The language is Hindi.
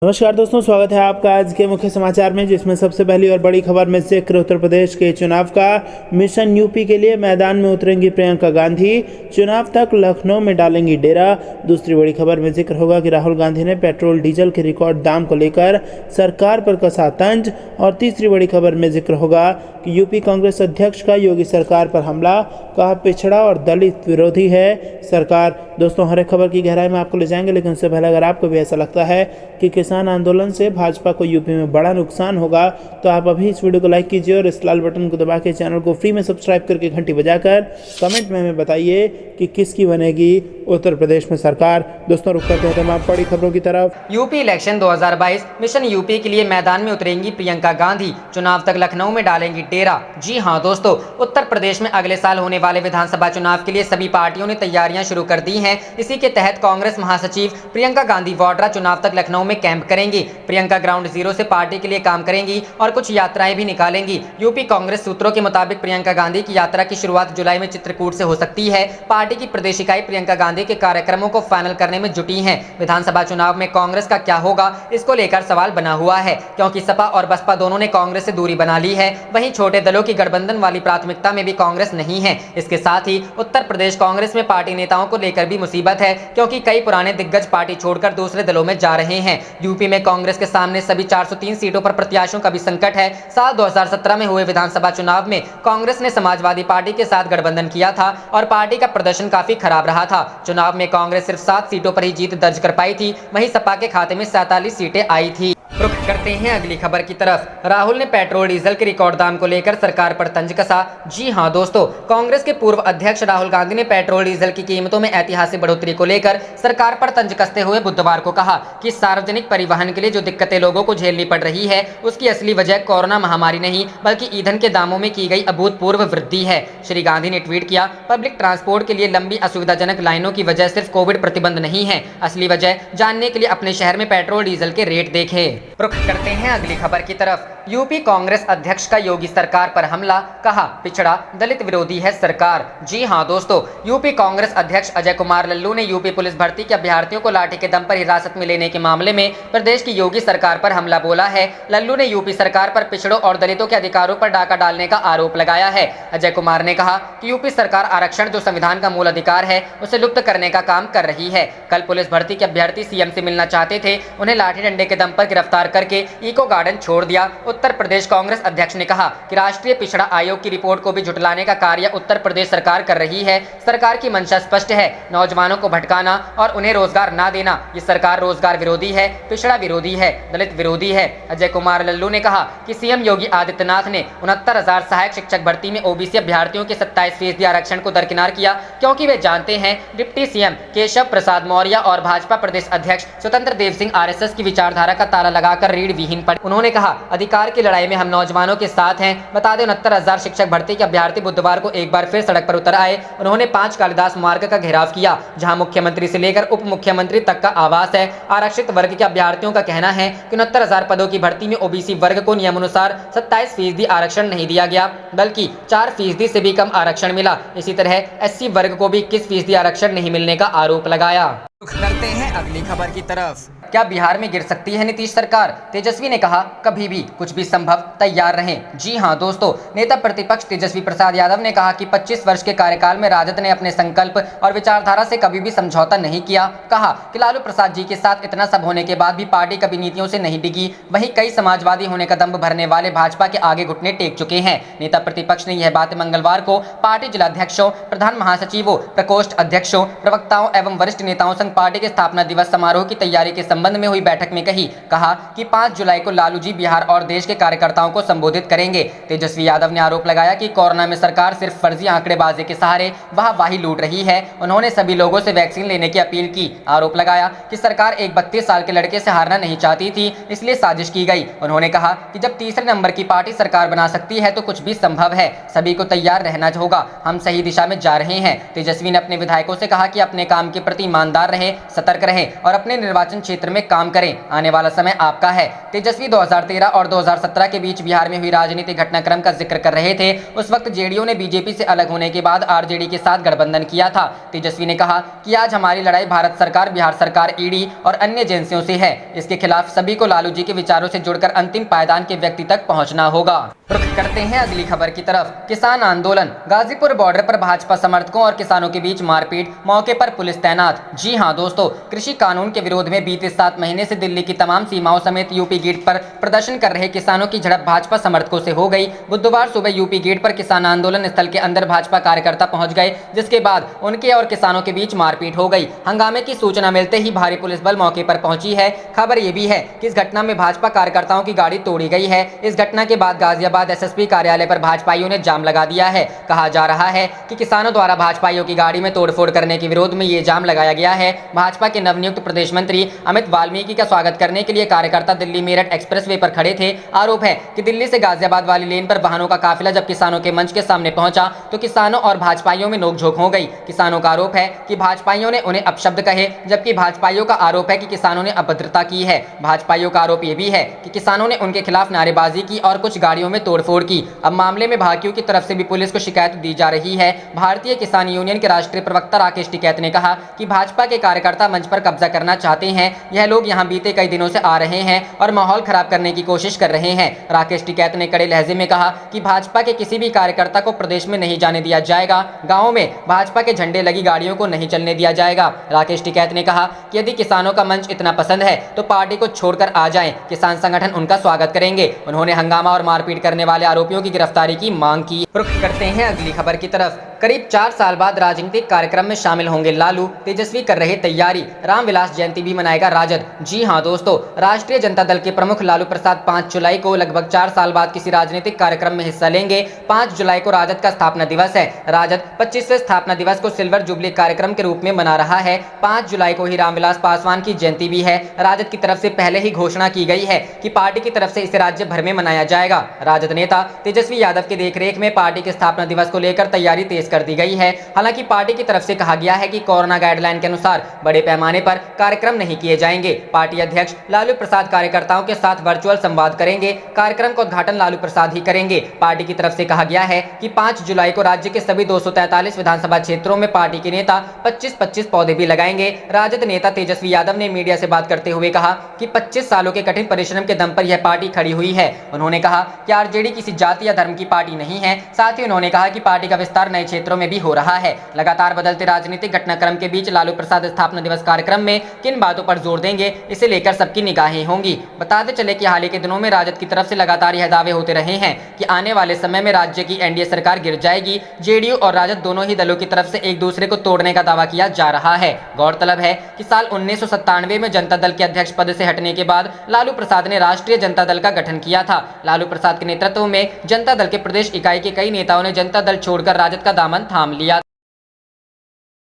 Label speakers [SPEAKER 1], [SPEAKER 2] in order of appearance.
[SPEAKER 1] नमस्कार दोस्तों, स्वागत है आपका आज के मुख्य समाचार में, जिसमें सबसे पहली और बड़ी खबर में जिक्र उत्तर प्रदेश के चुनाव का। मिशन यूपी के लिए मैदान में उतरेंगी प्रियंका गांधी, चुनाव तक लखनऊ में डालेंगी डेरा। दूसरी बड़ी खबर में जिक्र होगा कि राहुल गांधी ने पेट्रोल डीजल के रिकॉर्ड दाम को लेकर सरकार पर कसा तंज। और तीसरी बड़ी खबर में जिक्र होगा कि यूपी कांग्रेस अध्यक्ष का योगी सरकार पर हमला, कहा पिछड़ा और दलित विरोधी है सरकार। दोस्तों, हर एक खबर की गहराई में आपको ले जाएंगे, लेकिन उससे पहले अगर आपको भी ऐसा लगता है कि किसान आंदोलन से भाजपा को यूपी में बड़ा नुकसान होगा, तो आप अभी इस वीडियो को लाइक कीजिए और इस लाल बटन को दबा के चैनल को फ्री में सब्सक्राइब करके घंटी बजाकर कमेंट में हमें बताइए कि किसकी बनेगी उत्तर प्रदेश में सरकार। दोस्तों, रुक करते हैं तमाम बड़ी खबरों की तरफ।
[SPEAKER 2] यूपी इलेक्शन 2022 मिशन यूपी के लिए मैदान में उतरेंगी प्रियंका गांधी, चुनाव तक लखनऊ में डालेंगी डेरा। जी हां दोस्तों, उत्तर प्रदेश में अगले साल होने वाले विधानसभा चुनाव के लिए सभी पार्टियों ने तैयारियां शुरू कर दी हैं। इसी के तहत कांग्रेस महासचिव प्रियंका गांधी वाड्रा चुनाव तक लखनऊ में कैंप करेंगी। प्रियंका ग्राउंड जीरो से पार्टी के लिए काम करेंगी और कुछ यात्राएं भी निकालेंगी। यूपी कांग्रेस सूत्रों के मुताबिक प्रियंका गांधी की यात्रा की शुरुआत जुलाई में चित्रकूट से हो सकती है। पार्टी की प्रदेश इकाई प्रियंका गांधी के कार्यक्रमों को फाइनल करने में जुटी है। विधानसभा चुनाव में कांग्रेस का क्या होगा, इसको लेकर सवाल बना हुआ है, क्योंकि सपा और बसपा दोनों ने कांग्रेस से दूरी बना ली है। वहीं छोटे दलों की गठबंधन वाली प्राथमिकता में भी कांग्रेस नहीं है। इसके साथ ही उत्तर प्रदेश कांग्रेस में पार्टी नेताओं को लेकर भी मुसीबत है, क्योंकि कई पुराने दिग्गज पार्टी छोड़कर दूसरे दलों में जा रहे हैं। यूपी में कांग्रेस के सामने सभी 403 सीटों पर प्रत्याशियों का भी संकट है। साल 2017 में हुए विधानसभा चुनाव में कांग्रेस ने समाजवादी पार्टी के साथ गठबंधन किया था और पार्टी का प्रदर्शन काफी खराब रहा था। चुनाव में कांग्रेस सिर्फ 7 सीटों पर ही जीत दर्ज कर पाई थी, वहीं सपा के खाते में 47 सीटें आई थी। रुख करते हैं अगली खबर की तरफ। राहुल ने पेट्रोल डीजल के रिकॉर्ड दाम को लेकर सरकार पर तंज कसा। जी हां दोस्तों, कांग्रेस के पूर्व अध्यक्ष राहुल गांधी ने पेट्रोल डीजल की कीमतों में ऐतिहासिक बढ़ोतरी को लेकर सरकार पर तंज कसते हुए बुधवार को कहा कि सार्वजनिक परिवहन के लिए जो दिक्कतें लोगों को झेलनी पड़ रही है, उसकी असली वजह कोरोना महामारी नहीं बल्कि ईंधन के दामों में की गई अभूतपूर्व वृद्धि है। श्री गांधी ने ट्वीट किया, पब्लिक ट्रांसपोर्ट के लिए लंबी असुविधाजनक लाइनों की वजह सिर्फ कोविड प्रतिबंध नहीं है, असली वजह जानने के लिए अपने शहर में पेट्रोल डीजल के रेट देखें। रुख करते हैं अगली खबर की तरफ। यूपी कांग्रेस अध्यक्ष का योगी सरकार पर हमला, कहा पिछड़ा दलित विरोधी है सरकार। जी हां दोस्तों, यूपी कांग्रेस अध्यक्ष अजय कुमार लल्लू ने यूपी पुलिस भर्ती के अभ्यर्थियों को लाठी के दम पर हिरासत में लेने के मामले में प्रदेश की योगी सरकार पर हमला बोला है। लल्लू ने यूपी सरकार पर पिछड़ों और दलितों के अधिकारों पर डाका डालने का आरोप लगाया है। अजय कुमार ने कहा कि यूपी सरकार आरक्षण, जो संविधान का मूल अधिकार है, उसे लुप्त करने का काम कर रही है। कल पुलिस भर्ती के अभ्यर्थी सीएम से मिलना चाहते थे, उन्हें लाठी डंडे के दम पर गिरफ्तार करके इको गार्डन छोड़ दिया। उत्तर प्रदेश कांग्रेस अध्यक्ष ने कहा कि राष्ट्रीय पिछड़ा आयोग की रिपोर्ट को भी झुटलाने का कार्य उत्तर प्रदेश सरकार कर रही है। सरकार की मंशा स्पष्ट है, नौजवानों को भटकाना और उन्हें रोजगार न देना। ये सरकार रोजगार विरोधी है, पिछड़ा विरोधी है, दलित विरोधी है। अजय कुमार लल्लू ने कहा कि सीएम योगी आदित्यनाथ ने 69,000 सहायक शिक्षक भर्ती में ओबीसी अभ्यर्थियों के 27% आरक्षण को दरकिनार किया, क्योंकि वे जानते हैं डिप्टी सीएम केशव प्रसाद मौर्य और भाजपा प्रदेश अध्यक्ष स्वतंत्र देव सिंह आरएसएस की विचारधारा का ताला लगाकर रीढ़ विहीन पड़े। उन्होंने कहा, अधिकार की लड़ाई में हम नौजवानों के साथ हैं। बता दें, 69,000 शिक्षक भर्ती के अभ्यर्थी बुधवार को एक बार फिर सड़क पर उतर आए। उन्होंने 5 कालिदास मार्ग का घेराव किया, जहां मुख्यमंत्री से लेकर उप मुख्यमंत्री तक का आवास है। आरक्षित वर्ग के अभ्यर्थियों का कहना है कि 69,000 पदों की भर्ती में ओबीसी वर्ग को नियमानुसार 27% आरक्षण नहीं दिया गया, बल्कि 4% से भी कम आरक्षण मिला। इसी तरह एससी वर्ग को भी 21% आरक्षण नहीं मिलने का आरोप लगाया। करते हैं अगली खबर की तरफ। क्या बिहार में गिर सकती है नीतीश सरकार? तेजस्वी ने कहा, कभी भी कुछ भी संभव, तैयार रहें। जी हां दोस्तों, नेता प्रतिपक्ष तेजस्वी प्रसाद यादव ने कहा कि 25 वर्ष के कार्यकाल में राजद ने अपने संकल्प और विचारधारा से कभी भी समझौता नहीं किया। कहा कि लालू प्रसाद जी के साथ इतना सब होने के बाद भी पार्टी कभी नीतियों से नहीं डिगी। वहीं कई समाजवादी होने का दम्भ भरने वाले भाजपा के आगे घुटने टेक चुके हैं। नेता प्रतिपक्ष ने यह बात मंगलवार को पार्टी जिलाध्यक्षों, प्रधान महासचिवों, प्रकोष्ठ अध्यक्षों, प्रवक्ताओं एवं वरिष्ठ नेताओं संग पार्टी के स्थापना दिवस समारोह की तैयारी के संबंध में हुई बैठक में कही। कहा कि 5 जुलाई को लालू जी बिहार और देश के कार्यकर्ताओं को संबोधित करेंगे। तेजस्वी यादव ने आरोप लगाया कि कोरोना में सरकार सिर्फ फर्जी आंकड़ेबाजी के सहारे वाहवाही लूट रही है। उन्होंने सभी लोगों से वैक्सीन लेने की अपील की। आरोप लगाया कि सरकार एक 32 साल के लड़के से हारना नहीं चाहती थी, इसलिए साजिश की गई। उन्होंने कहा कि जब तीसरे नंबर की पार्टी सरकार बना सकती है तो कुछ भी संभव है, सभी को तैयार रहना होगा, हम सही दिशा में जा रहे हैं। तेजस्वी ने अपने विधायकों से कहा कि अपने काम के प्रति ईमानदार रहें, सतर्क रहें और अपने निर्वाचन क्षेत्र में काम करें। आने वाला समय आपका है। तेजस्वी 2013 और 2017 के बीच बिहार में हुई राजनीतिक घटनाक्रम का जिक्र कर रहे थे। उस वक्त जेडीयू ने बीजेपी से अलग होने के बाद आरजेडी के साथ गठबंधन किया था। तेजस्वी ने कहा कि आज हमारी लड़ाई भारत सरकार, बिहार सरकार, ईडी और अन्य एजेंसियों से है। इसके खिलाफ सभी को लालू जी के विचारों से जुड़कर अंतिम पायदान के व्यक्ति तक पहुंचना होगा। रुख करते हैं अगली खबर की तरफ। किसान आंदोलन, गाजीपुर बॉर्डर पर भाजपा समर्थकों और किसानों के बीच मारपीट, मौके पर पुलिस तैनात। जी हां दोस्तों, कृषि कानून के विरोध में बीते 7 महीने से दिल्ली की तमाम सीमाओं समेत यूपी गेट पर प्रदर्शन कर रहे किसानों की झड़प भाजपा समर्थकों से हो गई। बुधवार सुबह यूपी गेट पर किसान आंदोलन स्थल के अंदर भाजपा कार्यकर्ता पहुंच गए, जिसके बाद उनके और किसानों के बीच मारपीट हो गई। हंगामे की सूचना मिलते ही भारी पुलिस बल मौके पर पहुंची है। खबर ये भी है कि इस घटना में भाजपा कार्यकर्ताओं की गाड़ी तोड़ी गई है। इस घटना के बाद गाजियाबाद एसएसपी कार्यालय पर भाजपाइयों ने जाम लगा दिया है। कहा जा रहा है कि किसानों द्वारा भाजपाइयों की गाड़ी में तोड़फोड़ करने के विरोध में ये जाम लगाया गया है। भाजपा के नवनियुक्त प्रदेश मंत्री अमित वाल्मीकि का स्वागत करने के लिए कार्यकर्ता दिल्ली मेरठ एक्सप्रेसवे पर खड़े थे। आरोप है कि दिल्ली से गाजियाबाद वाली लेन पर वाहनों का काफिला जब किसानों के मंच के सामने पहुंचा तो किसानों और भाजपाइयों में नोकझोंक हो गई। किसानों का आरोप है कि भाजपाइयों ने उन्हें अपशब्द कहे, जबकि भाजपाइयों का आरोप है कि किसानों ने अभद्रता की है। भाजपाइयों का आरोप यह भी है कि किसानों ने उनके खिलाफ नारेबाजी की और कुछ गाड़ियों में तोड़फोड़ की। अब मामले में भाकियों की तरफ से भी पुलिस को शिकायत दी जा रही है। भारतीय किसान यूनियन के राष्ट्रीय प्रवक्ता राकेश टिकैत ने कहा कि भाजपा के कार्यकर्ता मंच पर कब्जा करना चाहते हैं। यह लोग यहां बीते कई दिनों से आ रहे हैं और माहौल खराब करने की कोशिश कर रहे हैं। राकेश टिकैत ने कड़े लहजे में कहा कि भाजपा के किसी भी कार्यकर्ता को प्रदेश में नहीं जाने दिया जाएगा। गाँव में भाजपा के झंडे लगी गाड़ियों को नहीं चलने दिया जाएगा। राकेश टिकैत ने कहा कि यदि किसानों का मंच इतना पसंद है तो पार्टी को छोड़कर आ जाएं। किसान संगठन उनका स्वागत करेंगे। उन्होंने हंगामा और मारपीट करने वाले आरोपियों की गिरफ्तारी की मांग की। रुख करते हैं अगली खबर की तरफ। करीब 4 साल बाद राजनीतिक कार्यक्रम में शामिल होंगे लालू, तेजस्वी कर रहे तैयारी। रामविलास जयंती भी मनाएगा राजद। जी हां दोस्तों, राष्ट्रीय जनता दल के प्रमुख लालू प्रसाद 5 जुलाई को लगभग 4 साल बाद किसी राजनीतिक कार्यक्रम में हिस्सा लेंगे। 5 जुलाई को राजद का स्थापना दिवस है। राजद 25वें स्थापना दिवस को सिल्वर जुबली कार्यक्रम के रूप में मना रहा है। 5 जुलाई को ही रामविलास पासवान की जयंती भी है। राजद की तरफ से पहले ही घोषणा की गई है कि पार्टी की तरफ से इसे राज्य भर में मनाया जाएगा। राजद नेता तेजस्वी यादव की देखरेख में पार्टी के स्थापना दिवस को लेकर तैयारी तेज कर दी गई है। हालांकि पार्टी की तरफ से कहा गया है कि कोरोना गाइडलाइन के अनुसार बड़े पैमाने पर कार्यक्रम नहीं किए जाएंगे। पार्टी अध्यक्ष लालू प्रसाद कार्यकर्ताओं के साथ वर्चुअल संवाद करेंगे। कार्यक्रम का उद्घाटन लालू प्रसाद ही करेंगे। पार्टी की तरफ से कहा गया है कि 5 जुलाई को राज्य के सभी 243 विधानसभा क्षेत्रों में पार्टी के नेता 25-25 पौधे भी लगाएंगे। राजद नेता तेजस्वी यादव ने मीडिया से बात करते हुए कहा कि 25 सालों के कठिन परिश्रम के दम पर यह पार्टी खड़ी हुई है। उन्होंने कहा कि आरजेडी किसी जाति या धर्म की पार्टी नहीं है। साथ ही उन्होंने कहा कि पार्टी का विस्तार नए क्षेत्रों में भी हो रहा है। लगातार बदलते राजनीतिक घटनाक्रम के बीच लालू प्रसाद स्थापना दिवस कार्यक्रम में किन बातों पर जोर देंगे, इसे लेकर सबकी निगाहें होंगी। बताते चले कि हाल ही के दिनों में राजद की तरफ से लगातार यह दावे होते रहे हैं कि आने वाले समय में राज्य की एनडीए सरकार गिर जाएगी। जेडीयू और राजद दोनों ही दलों की तरफ से एक दूसरे को तोड़ने का दावा किया जा रहा है। गौरतलब है कि साल 1997 में जनता दल के अध्यक्ष पद से हटने के बाद लालू प्रसाद ने राष्ट्रीय जनता दल का गठन किया था। लालू प्रसाद के नेतृत्व में जनता दल के प्रदेश इकाई के कई नेताओं ने जनता दल छोड़कर राजद का दामन थाम लिया।